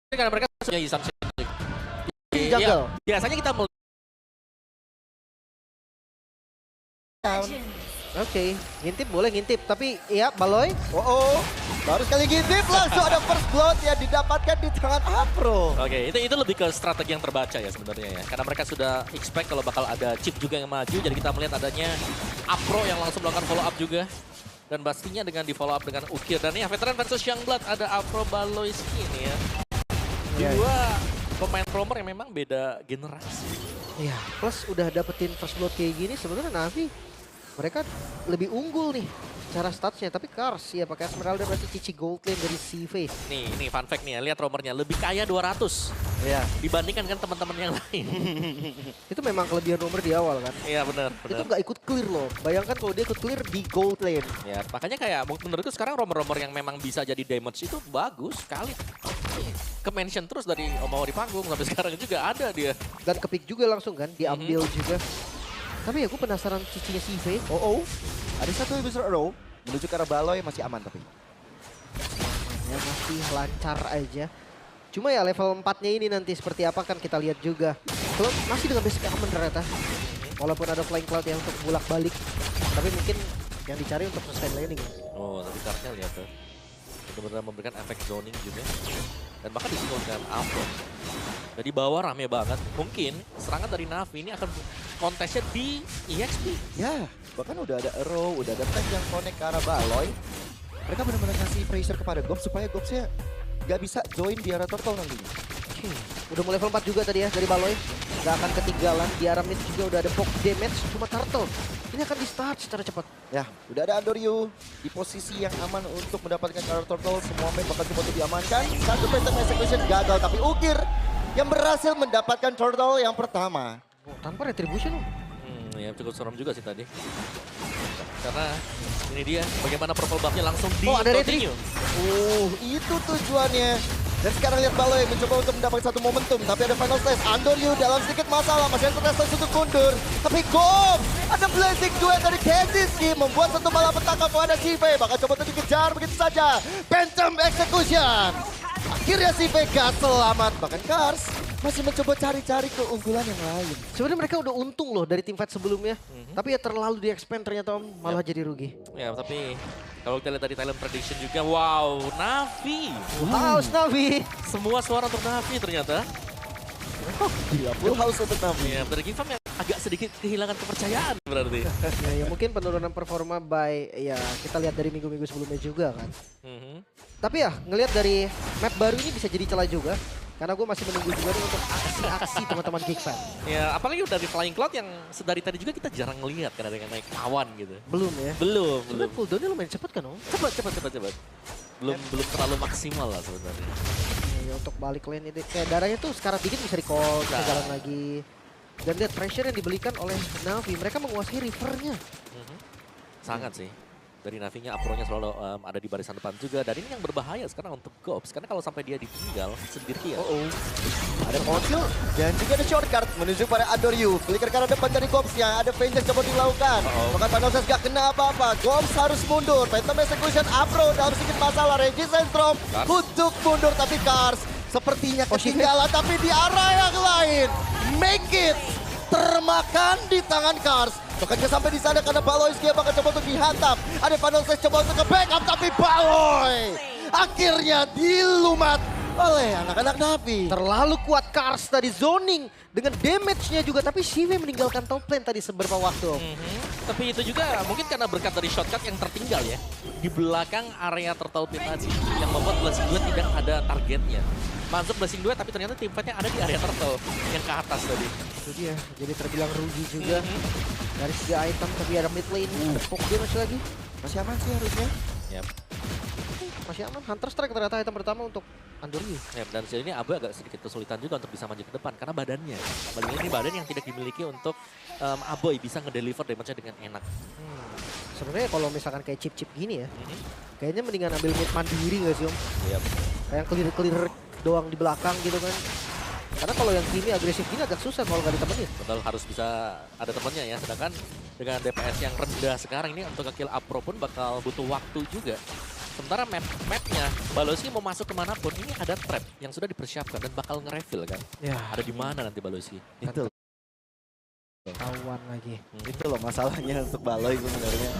Karena mereka punya assumption. Jungle. Biasanya kita Oke, ngintip boleh ngintip, tapi ya Baloy. Baru sekali ngintip langsung ada first blood yang didapatkan di tangan Afro. Oke, itu lebih ke strategi yang terbaca ya sebenarnya ya. Karena mereka sudah expect kalau bakal ada chip juga yang maju, jadi kita melihat adanya Afro yang langsung melakukan follow up juga. Dan pastinya dengan di follow up dengan Ukir. Dan ya veteran versus Youngblood, ada Afro Baloy skin ya. Dua pemain roamer yang memang beda generasi. Ya, plus udah dapetin first blood kayak gini sebenarnya Navi mereka lebih unggul nih secara statsnya, tapi Cars ya pakai Esmeralda berarti cici gold lane dari CV. Nih fun fact nih ya, lihat roamernya lebih kaya 200 Iya. dibandingkan kan teman-teman yang lain. Itu memang kelebihan nomor di awal kan. Iya benar. Itu nggak ikut clear loh. Bayangkan kalau dia ikut clear di gold lane. Ya, makanya kayak menurutku sekarang romer-romer yang memang bisa jadi damage itu bagus sekali. Ke-mention terus dari mau di panggung sampai sekarang juga ada dia. Dan kepick juga langsung kan, diambil juga. Tapi ya gue penasaran cicinya CV. Ada satu user row menuju ke arah Baloy masih aman tapi. Ya masih lancar aja. Cuma ya level 4-nya ini nanti seperti apa kan kita lihat juga. Kalau masih dengan basic aman ternyata. Walaupun ada flying cloud ya untuk bolak-balik. Tapi mungkin yang dicari untuk sustain landing. Oh, tadi kartnya lihat tuh. Benar-benar memberikan efek zoning juga. Dan bahkan disinggol dengan Afro. Jadi bawah rame banget. Mungkin serangan dari Navi ini akan kontesnya di EXP. Ya, bahkan udah ada arrow, udah ada tank yang connect ke arah Baloy. Mereka benar-benar kasih pressure kepada Gob supaya Gobsnya nggak bisa join di arah turtle nantinya. Udah mulai level 4 juga tadi ya dari Baloy. Gak akan ketinggalan. Di arah mid juga udah ada poke damage. Cuma turtle. Ini akan di start secara cepat. Ya, udah ada Andoryu di posisi yang aman untuk mendapatkan arah turtle. Semua main bakal coba untuk diamankan. Satu Phantom Execution gagal, tapi Ukir yang berhasil mendapatkan turtle yang pertama. Oh, tanpa retribution loh. Ya cukup seram juga sih tadi. Karena ini dia bagaimana purple buff-nya langsung di Oh, ada continue. Itu tujuannya. Dan sekarang lihat Baloy mencoba untuk mendapatkan satu momentum. Tapi ada final stage. Andoryu dalam sedikit masalah. Masih ada stage untuk mundur. Tapi Gob! Ada blazing duet dari Kenziski. Membuat satu malapetaka kepada CV. Bakal coba untuk dikejar begitu saja. Phantom Execution. Akhirnya CV gak selamat. Bahkan Cars masih mencoba cari-cari keunggulan yang lain. Sebenarnya mereka udah untung loh dari tim fight sebelumnya. Tapi ya terlalu di-expand ternyata Om. Malah jadi rugi. Ya tapi kalau kita lihat dari Thailand Prediction juga, wow, Navi. House Navi. Semua suara untuk Navi ternyata. Gila, full house untuk Navi. Ya, dari Gifam yang agak sedikit kehilangan kepercayaan berarti. Ya mungkin penurunan performa by ya kita lihat dari minggu-minggu sebelumnya juga kan. Tapi ya ngelihat dari map baru ini bisa jadi celah juga. Karena gue masih menunggu juga nih untuk aksi-aksi teman-teman Geekfan. Ya apalagi dari Flying Cloud yang sedari tadi juga kita jarang ngelihat karena dengan naik awan gitu. Belum ya. Belum. Sebenarnya cooldownnya lumayan cepet kan Om? Cepat. Belum terlalu maksimal lah sebenarnya. Ya, untuk balik lane ini kayak darahnya tuh sekarang dikit bisa recall, bisa jalan lagi. Dan lihat pressure yang diberikan oleh Navi, mereka menguasai rivernya. Sangat sih. Dari Navinya, Afro-nya selalu ada di barisan depan juga. Dan ini yang berbahaya sekarang untuk Gobs. Karena kalau sampai dia ditinggal sendirian. Ada Motil dan juga ada shortcut menuju pada Andoryu. Flicker ke arah depan dari Gobsnya. Ada Vengeance coba dilakukan. Bahkan Panoses gak kena apa-apa. Gobs harus mundur. Phantom Execution Afro dalam sedikit masalah. Regis Sandstrom untuk mundur. Tapi Cars sepertinya ketinggalan. Tapi di arah yang lain. Make it termakan di tangan Cars. Bahkan sampai di sana karena Baloy bakal coba untuk dihantam. Ada Panoses coba untuk ke-backup. Tapi Baloy akhirnya dilumat oleh anak-anak Navi. Terlalu kuat Cars tadi zoning dengan damage-nya juga. Tapi CV meninggalkan top lane tadi seberapa waktu Om. Tapi itu juga mungkin karena berkat dari shortcut yang tertinggal ya. Di belakang area Turtle Pit tadi. Yang membuat Blessing Duet tidak ada targetnya. Masuk Blessing Duet tapi ternyata tim fight-nya ada di area Turtle. Yang ke atas tadi. Itu dia, jadi terbilang rugi juga. Dari segi item tapi ada mid lane, ada poke damage lagi. Masih aman sih harusnya. Yap. Masih aman, Hunter Strike ternyata item pertama untuk Andoryu. Yap. Dan sejauh ini Abu agak sedikit kesulitan juga untuk bisa maju ke depan. Karena badannya. Bagi ini badan yang tidak dimiliki untuk Aboy bisa ngedeliver damage-nya dengan enak. Sebenarnya kalau misalkan kayak chip-chip gini ya, kayaknya mendingan ambil mid mandiri gak sih Om? Yap. Kayak clear-clear doang di belakang gitu kan. Karena kalau yang gini agresif gini agak susah kalau nggak ditemenin. Betul, harus bisa ada temennya ya. Sedangkan dengan DPS yang rendah sekarang ini untuk kill Afro pun bakal butuh waktu juga. Sementara mapnya, Baloyski mau masuk kemanapun, ini ada trap yang sudah dipersiapkan dan bakal nge-reveal kan. Ya, Ada di mana nanti Baloyski? Itu tawan lagi. itu loh masalahnya untuk Baloy sebenarnya.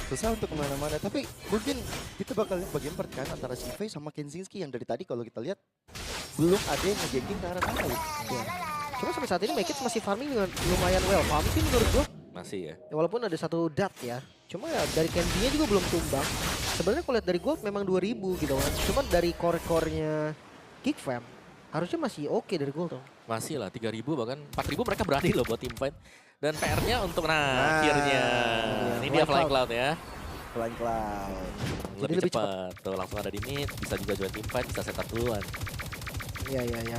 Susah untuk kemana-mana, tapi mungkin kita bakal lihat bagian pertikaian antara Sive sama Kenzinski yang dari tadi kalau kita lihat belum ada yang nge-ganking ke arah sana. Ya. Cuma sampai saat ini Make It masih farming dengan lumayan well. Farm sih menurut gue. Masih ya. Ya, walaupun ada satu dat ya. Cuma ya dari Kenzie-nya juga belum tumbang. Sebenarnya kalau lihat dari gold memang 2000 gitu kan. Cuma dari core-core-nya Geekfam harusnya masih oke dari gold tuh. Masih lah, 3.000 bahkan 4.000 mereka berani loh buat team fight. Dan PR-nya untuk, akhirnya. Ini dia Flying Cloud ya. Flying Cloud. Lebih lebih cepat. Tuh langsung ada di mid, bisa juga join team fight, bisa setup duluan. Iya, iya, iya.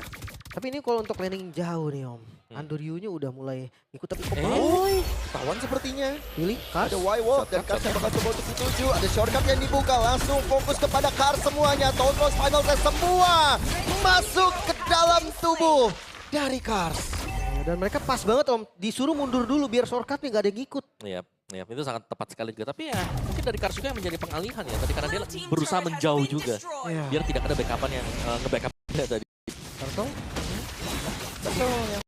Tapi ini kalau untuk landing jauh nih Om. Andoryu-nya udah mulai ikut tapi kok Baloy tawan sepertinya. pilih Kars. Ada Y-Walk dan Kars yang bakal coba untuk dituju. Ada shortcut yang dibuka. Langsung fokus kepada Kars semuanya. Toad Cross Final Test semua masuk ke dalam tubuh dari Kars. Dan mereka pas banget Om. Disuruh mundur dulu biar shortcut-nya gak ada yang ikut. Iya, itu sangat tepat sekali juga. Tapi ya mungkin dari Kars juga yang menjadi pengalihan ya. Tadi karena dia berusaha menjauh juga. Iya. Biar tidak ada backupan yang nge-backup dia tadi. Kartong? Betul yang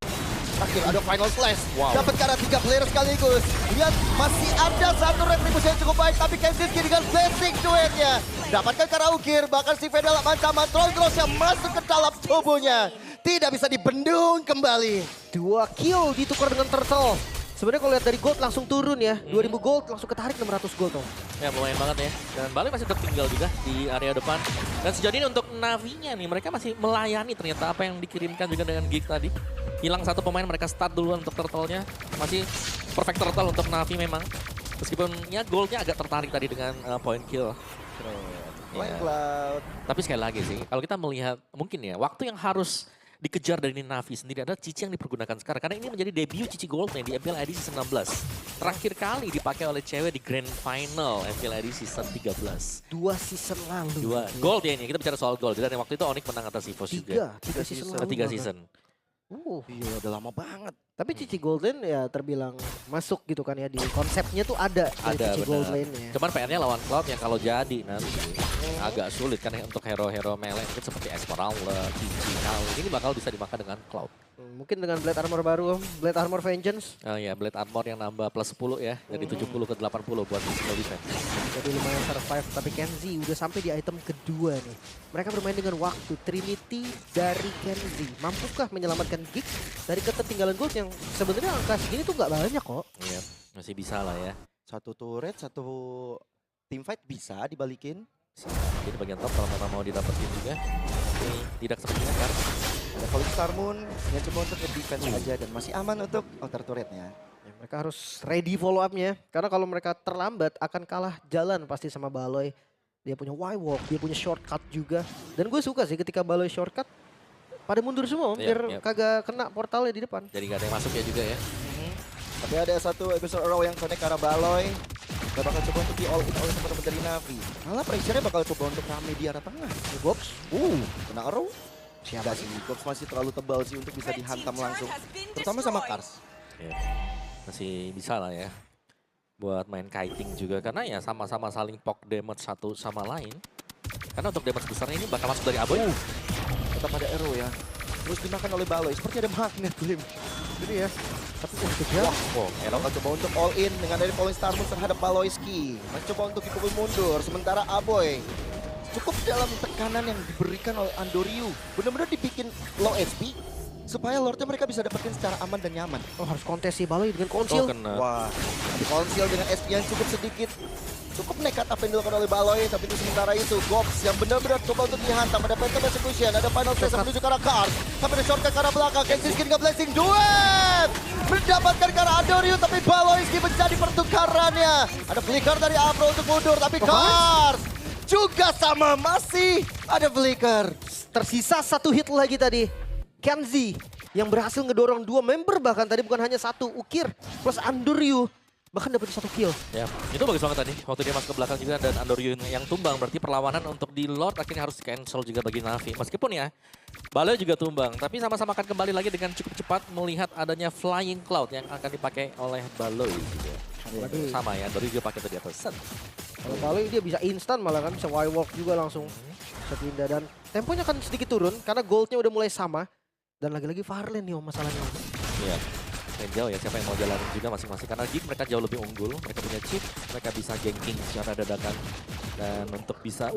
terakhir ada final slash. Dapat ke arah 3 player sekaligus. Lihat masih ada satu retribusi yang cukup baik. Tapi Kenzinski dengan blessing duetnya. Dapatkan ke arah Ukir. Bahkan si dalam ancaman Troll yang masuk ke dalam tubuhnya. Tidak bisa dibendung kembali. 2 kill ditukar dengan Turtle. Sebenarnya kalau lihat dari gold langsung turun ya. 2000 gold langsung ketarik 600 gold Om. Ya lumayan banget ya. Dan Bali masih tertinggal juga di area depan. Dan sejauh ini untuk Navi-nya nih, mereka masih melayani ternyata apa yang dikirimkan juga dengan Geek tadi. Hilang satu pemain, mereka start duluan untuk Turtle-nya. Masih perfect Turtle untuk Navi memang. Meskipun ya gold-nya agak tertarik tadi dengan point kill. Flying Ya. Cloud. Tapi sekali lagi sih, kalau kita melihat mungkin ya, waktu yang harus dikejar dari Navi sendiri adalah Cici yang dipergunakan sekarang. Karena ini menjadi debut Cici Goldman di MPL ID Season 16. Terakhir kali dipakai oleh cewek di Grand Final MPL ID Season 13. 2 season lalu. 2 gold ya ini, kita bicara soal gold. Dan waktu itu Onyx menang atas EVOS juga. 3 season lalu. 3 season. Iya udah lama banget. Tapi Cici Golden ya terbilang masuk gitu kan ya di konsepnya tuh ada dari Ada Cici benar. Golden-nya. Cuman PR-nya lawan Cloud yang kalau jadi nanti agak sulit kan ya untuk hero-hero melee mungkin seperti Esmeralda, Cici, Kali. Ini bakal bisa dimakan dengan Cloud. Mungkin dengan Blade Armor baru Om, Blade Armor Vengeance. Oh ya, Blade Armor yang nambah plus 10 ya, dari 70 ke 80 buat physical defense. Jadi lumayan survive, tapi Kenzie udah sampai di item kedua nih. Mereka bermain dengan waktu, Trinity dari Kenzie. Mampukah menyelamatkan Geek dari ketertinggalan gold yang sebenarnya angka segini tuh nggak banyak kok. Iya, masih bisa lah ya. Satu turret, satu team fight bisa dibalikin. Jadi bagian top kalau memang mau didapetin juga. Ini tidak sepertinya kan. Ada Falling Star Moon yang coba untuk defense aja dan masih aman untuk outer turretnya. Ya, mereka harus ready follow up-nya. Karena kalau mereka terlambat akan kalah jalan pasti sama Baloy. Dia punya Y-Walk, dia punya shortcut juga. Dan gue suka sih ketika Baloy shortcut, pada mundur semua Iya, biar iya. kagak kena portalnya di depan. Jadi gak ada yang masuk ya juga ya. Tapi ada satu episode Arrow yang connect ke arah Baloy. Gak bakal coba untuk di all in oleh teman-teman dari Navi. Malah pressure-nya bakal coba untuk rame di arah tengah. Gops, Kena Arrow. siapa Enggak sih, Gops masih terlalu tebal sih untuk bisa dihantam langsung. Terutama sama Kars. Ya, masih bisa lah ya. Buat main kiting juga. Karena ya sama-sama saling poke damage satu sama lain. Karena untuk damage besarnya ini bakal masuk dari Aboy. Tetap ada Arrow ya. Terus dimakan oleh Baloy. Seperti ada magnet, Glim. Jadi ya. Tapi kejar. Wow, Bakal coba untuk all in dengan dari Falling Star Moon terhadap Baloyski. Masih coba untuk dipukul mundur. Sementara Aboy cukup dalam tekanan yang diberikan oleh Andoryu. Benar-benar dibikin low HP supaya Lordnya mereka bisa dapetin secara aman dan nyaman. Oh harus kontes sih Baloy dengan konsil. kena. Wah, di konsil dengan SP yang cukup sedikit. Cukup nekat apa yang dilakukan oleh Baloy, tapi itu sementara itu Gops yang benar-benar coba untuk dihantam. Ada Phantom Execution, ada Final Phase yang menuju ke arah Kars. Tapi ada shortcut ke arah belakang, Kenzinski dengan Blessing Duet! Mendapatkan ke arah Andoryu, tapi Baloyski menjadi pertukarannya. Ada flicker dari Afro untuk mundur, tapi Kars juga sama, masih ada flicker. Tersisa satu hit lagi tadi. Kenzie yang berhasil ngedorong 2 member bahkan tadi bukan hanya satu. Ukir plus Andoryu bahkan dapat 1 kill. Ya, itu bagus banget tadi. Waktu dia masuk ke belakang juga dan Andoryu yang tumbang. Berarti perlawanan untuk di Lord akhirnya harus cancel juga bagi Navi. Meskipun ya, Baloy juga tumbang. Tapi sama-sama akan kembali lagi dengan cukup cepat melihat adanya Flying Cloud yang akan dipakai oleh Baloy juga. Sama ya, Andoryu juga pakai tadi atas set. Kalau Baloy dia bisa instan malah kan, bisa Y-walk juga langsung. Bisa pindah dan temponya kan sedikit turun karena goldnya udah mulai sama. Dan lagi-lagi Farlen nih Om masalahnya. Iya. Main jauh ya, siapa yang mau jalanin juga masing-masing. Karena Geek mereka jauh lebih unggul, mereka punya chip, mereka bisa ganking secara dadakan. Dan untuk bisa,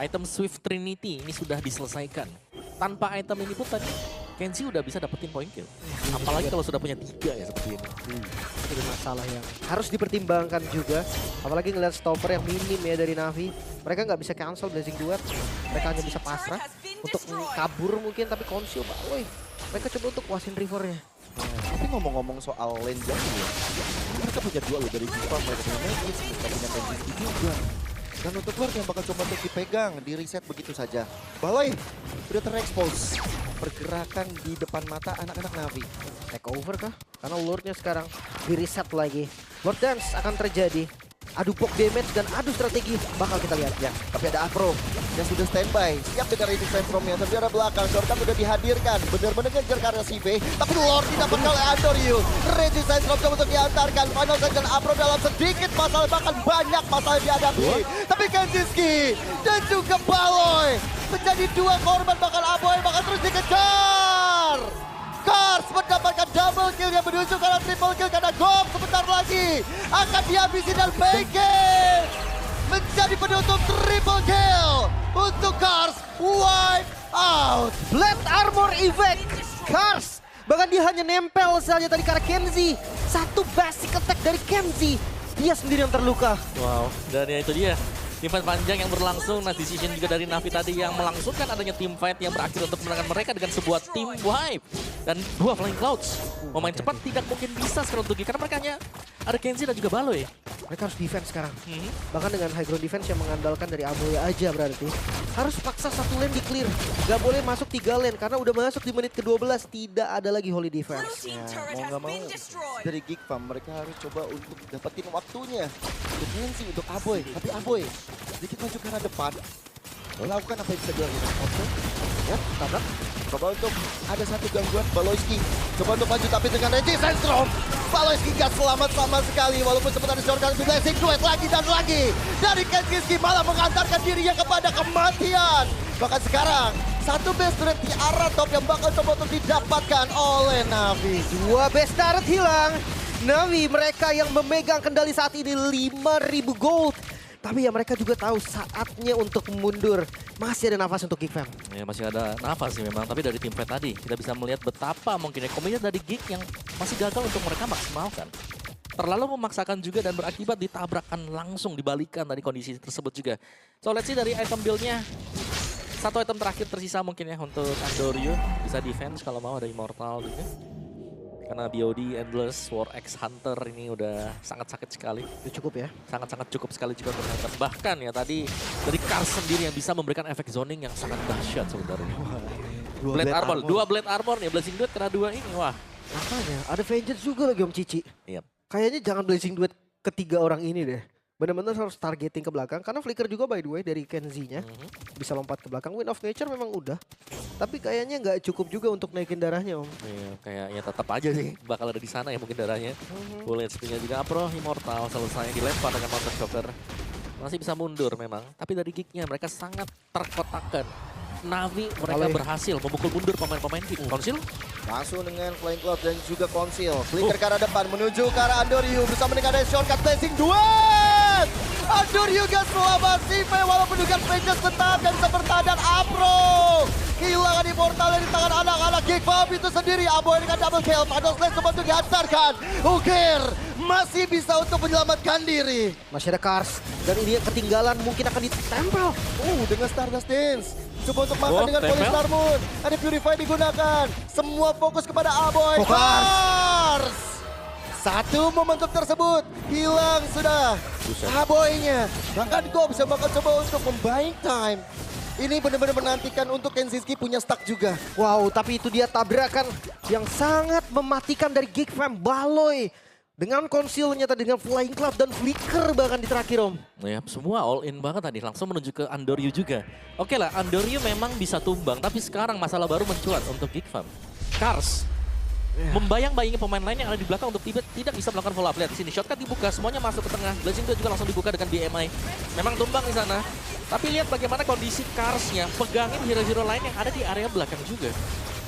item Swift Trinity ini sudah diselesaikan. Tanpa item ini pun tadi, Kenzie udah bisa dapetin point kill. Apalagi kalau sudah punya 3 ya seperti ini. Itu masalah yang harus dipertimbangkan juga. Apalagi ngeliat stopper yang minim ya dari Navi. Mereka nggak bisa cancel Blazing Duet. Mereka hanya bisa pasrah untuk kabur mungkin, tapi Konsil Baloy. Mereka coba untuk kuasin rivernya. Tapi ngomong-ngomong soal lane jauh ya, mereka punya dua loh dari Viva, mereka punya Mavis, mereka punya Kenzie juga. Dan untuk Lord yang bakal coba untuk dipegang, di reset begitu saja. Baloy udah terekspos. Pergerakan di depan mata anak-anak Navi. Take over kah? Karena Lordnya sekarang di reset lagi. Lord Dance akan terjadi. Adu poke damage dan adu strategi bakal kita lihat ya. Tapi ada Afro yang sudah standby, siap dengan ready time from-nya. Tapi ada belakang, shortcut udah dihadirkan. Benar-benar ngejar karena si V. Tapi Lord didapatkan oleh Andoryu. Ready time from untuk diantarkan. Final saja Afro dalam sedikit masalah, bahkan banyak masalah dihadapi. Tapi Kenziski dan juga Baloy menjadi dua korban, bakal Aboy bakal terus dikejar. Kars mendapatkan double kill yang menuju karena triple kill karena Gom sebentar lagi akan dihabisi dan Bacon menjadi penutup triple kill untuk Kars. Wipe out. Blade Armor Effect. Kars. Bahkan dia hanya nempel saja tadi karena Kenzie. Satu basic attack dari Kenzie. Dia sendiri yang terluka. Wow, dan ya itu dia. Team fight panjang yang berlangsung, nice decision juga dari Navi tadi yang melangsungkan adanya team fight yang berakhir untuk memenangkan mereka dengan sebuah team wipe. Dan 2 Flying Clouds. Mau main cepat tidak mungkin bisa sekarang untuk Geek, karena mereka hanya ada Kenzie dan juga Baloy. Mereka harus defense sekarang. Bahkan dengan high ground defense yang mengandalkan dari Aboy aja berarti. Harus paksa satu lane di clear. Gak boleh masuk 3 lane karena udah masuk di menit ke-12. Tidak ada lagi holy defense. Ya, mau nggak mau dari Geek Farm mereka harus coba untuk dapetin waktunya. Untuk Nancy, untuk Aboy. Tapi Aboy sedikit maju ke arah depan. Lakukan apa yang bisa dilakukan. Oke. Ya, tabrak. Coba untuk ada satu gangguan Baloyski. Coba untuk maju tapi dengan Reggie Sandstrom. Baloyski gak selamat sama sekali. Walaupun sempat ada shortcut Blazing Duet lagi dan lagi. Dari Kenziski malah mengantarkan dirinya kepada kematian. Bahkan sekarang satu base turret di arah top yang bakal coba untuk didapatkan oleh Navi. 2 base turret hilang. Navi mereka yang memegang kendali saat ini 5.000 gold. Tapi ya mereka juga tahu saatnya untuk mundur. Masih ada nafas untuk Geek Fam. Ya masih ada nafas sih memang, tapi dari tim fight tadi kita bisa melihat betapa mungkin komitmen dari Geek yang masih gagal untuk mereka maksimalkan. Terlalu memaksakan juga dan berakibat ditabrakan langsung, dibalikan dari kondisi tersebut juga. So let's see dari item build-nya. Satu item terakhir tersisa mungkin ya untuk Andoryu. Bisa defense kalau mau, ada Immortal juga. Karena BOD, Endless, War X Hunter ini udah sangat sakit sekali. Itu cukup ya. Sangat-sangat cukup sekali juga untuk Hunter. Bahkan ya tadi dari Kars sendiri yang bisa memberikan efek zoning yang sangat dahsyat sebenarnya. Blade Armor, 2 Blade Armor nih, Blazing Duet kena 2 ini, wah. Makanya ada Vengeance juga lagi Om Cici. Iya. Kayaknya jangan Blazing Duet ketiga orang ini deh. Benar-benar harus targeting ke belakang. Karena Flicker juga by the way dari Kenzie-nya. Bisa lompat ke belakang. Wind of Nature memang udah. Tapi kayaknya nggak cukup juga untuk naikin darahnya Om. Iya, kayaknya tetap aja sih bakal ada di sana ya mungkin darahnya. Bullet HP-nya juga Apro, Immortal selesai dilempar dengan Monster Shocker. Masih bisa mundur memang, tapi dari Geek-nya mereka sangat terkotakkan. Navi mereka berhasil memukul mundur pemain-pemain Geek. Konsil? Langsung dengan Flying Cloud dan juga Konsil. Flicker ke arah depan menuju ke arah Andoryu. Bersama dengan ada shortcut Blazing Duet. Andoryu gak selamat si V walaupun juga Vengeance tetap dan bisa bertahan dan Afro. Kehilangan Immortal dari tangan anak-anak Geek Farm itu sendiri. Aboy dengan double kill. Final Slash coba untuk dihantarkan. Ukir masih bisa untuk menyelamatkan diri. Masih ada Kars. Dan ini ketinggalan mungkin akan ditempel. Dengan Stardust Dance. Coba untuk makan dengan Polystar Moon. Ada Purify digunakan. Semua fokus kepada Aboy. Kars. Satu momentum tersebut hilang sudah. Aboynya. Bahkan Go bisa bakal coba untuk membayang time. Ini benar-benar menantikan untuk Kenziski punya stack juga. Wow, tapi itu dia tabrakan yang sangat mematikan dari Geek Fam. Baloy dengan konsilnya tadi, dengan Flying Cloud dan Flicker bahkan di terakhir Om. Ya, semua all in banget tadi, langsung menuju ke Andoryu juga. Oke lah, Andoryu memang bisa tumbang, tapi sekarang masalah baru mencuat untuk Geek Fam. Kars membayang-bayangi pemain lain yang ada di belakang untuk tidak bisa melakukan follow up. Lihat di sini, shotcut dibuka, semuanya masuk ke tengah. Blazing juga langsung dibuka dengan BMI. Memang tumbang di sana. Tapi lihat bagaimana kondisi Kars-nya, pegangin hero-hero lain yang ada di area belakang juga.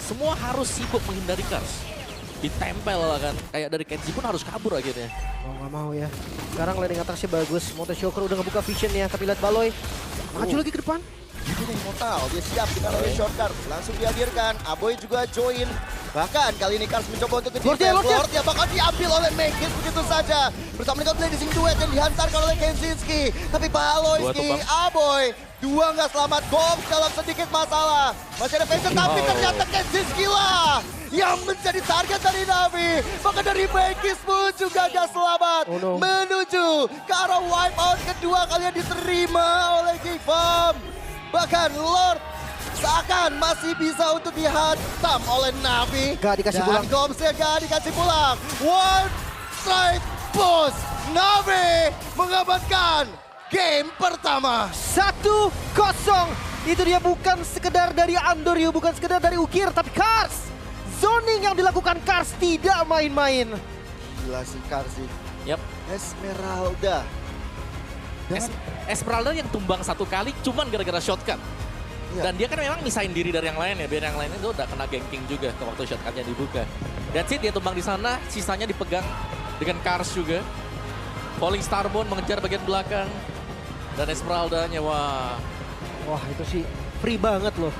Semua harus sibuk menghindari Kars. Ditempel lah kan, kayak dari Kenji pun harus kabur akhirnya. Oh nggak mau ya. Sekarang landing atasnya bagus. Moto Shocker udah ngebuka visionnya, tapi lihat Baloy maju lagi ke depan. Ini Mortal, dia siap dengan oleh shortcut. Langsung dihadirkan, Aboy juga join. Bahkan kali ini Kars mencoba untuk ke-defense. Lord yang bakal diambil oleh Megis begitu saja. Bersama dengan Blazing Duet yang dihantarkan oleh Kenzinski. Tapi Baloyski, Aboy, dua nggak selamat. Goms dalam sedikit masalah. Masih ada Vision, tapi ternyata Kenzinski lah yang menjadi target dari Navi. Maka dari Megis pun juga nggak selamat. Menuju ke arah wipeout kedua kalian diterima oleh Gigfam. Bahkan Lord seakan masih bisa untuk dihantam oleh Navi. Gak dikasih pulang. Dan Gomsnya gak dikasih pulang. One strike push. Navi mengamankan game pertama. 1-0. Itu dia bukan sekedar dari Andoryu, bukan sekedar dari Ukir, tapi Kars. Zoning yang dilakukan Kars tidak main-main. Gila si Kars sih. Yap. Esmeralda. Esmeralda yang tumbang satu kali cuman gara-gara shotgun. Dan dia kan memang misahin diri dari yang lain ya, biar yang lainnya itu udah kena ganking juga ke waktu shotgunnya dibuka. That's it, dia tumbang di sana, sisanya dipegang dengan Kars juga. Falling Starmoon mengejar bagian belakang. Dan Esmeraldanya, wah. Wah itu sih free banget loh.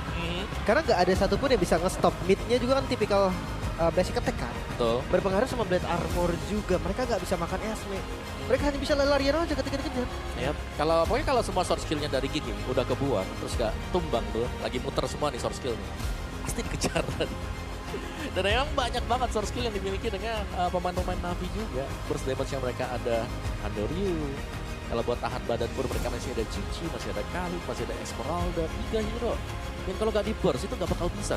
Karena nggak ada satupun yang bisa nge-stop. Mid-nya juga kan tipikal basic attack kan. Betul. Berpengaruh sama Blade Armor juga. Mereka nggak bisa makan Esme. Mereka hanya bisa larian aja ketika dikejar. Yap. Pokoknya kalau semua source skillnya dari Gigi udah kebuang, terus gak tumbang tuh, lagi muter semua nih source skillnya, pasti dikejar tadi. Dan memang banyak banget source skill yang dimiliki dengan pemain-pemain Navi juga. Burst damage-nya mereka ada Andoryu. Kalau buat tahan badan pun mereka masih ada Cici, masih ada Khalid, masih ada Esmeralda, 3 hero. Yang kalau gak di burst itu gak bakal bisa.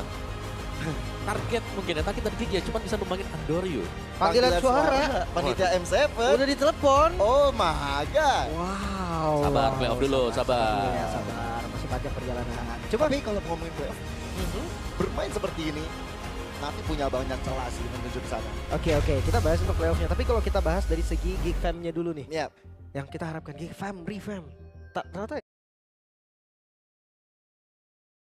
Target mungkin ya, target dari Gigi ya, cuma bisa numbangin Andoryu. Panggilan suara. Panitia M7. Udah ditelepon. Oh my god. Wow. Sabar, playoff dulu, sabar. Ya, sabar. Masih panjang perjalanan. Coba nih kalau ngomongin playoff, bermain seperti ini, nanti punya banyak celah sih menuju ke sana. Oke, kita bahas untuk playoffnya. Tapi kalau kita bahas dari segi Geek Fam-nya dulu nih. Iya. Yang kita harapkan Geek Fam, Revamp. Ternyata